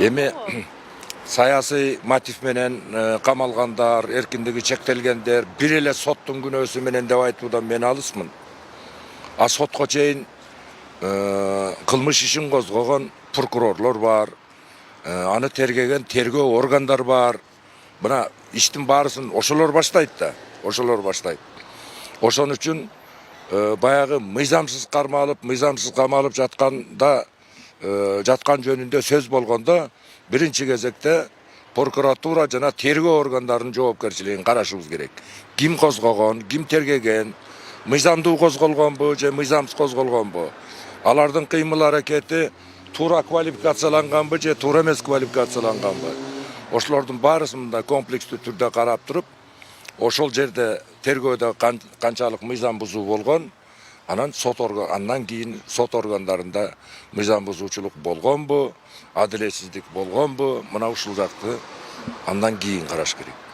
Эми саясий мотив менен камалгандар, эркиндиги чектелгендер бир эле соттун күнөөсү менен деп айтуудан мен алысмын. А сотко чейин кылмыш ишин козгогон прокурорлор бар, аны тергеген тергөө органдар бар. Мына иштин баарысын ошолор баштайт да, ошолор баштайт. Ошон үчүн баягы мыйзамсыз камалып жатканда жаткан жөнүндө сөз болгондо биринчи кезекте прокуратура жана тергөө органдарынын жоопкерчилигин карашыбыз керек. Ким козгогон, ким тергеген, мыйзамдуу козголгонбу же мыйзамсыз козголгонбу? Алардын кыймыл аракети туура квалификацияланганбы же туура эмес квалификацияланганбы? Ошолордун баарысын да комплекстүү түрдө карап туруп, ошол жерде тергөөдө канчалык мыйзам бузуу болгон, андан кийин сот органдарында мыйзам бузуучулук болгонбу, адилетсиздик болгонбу, мына ушул жакты андан кийин караш керек.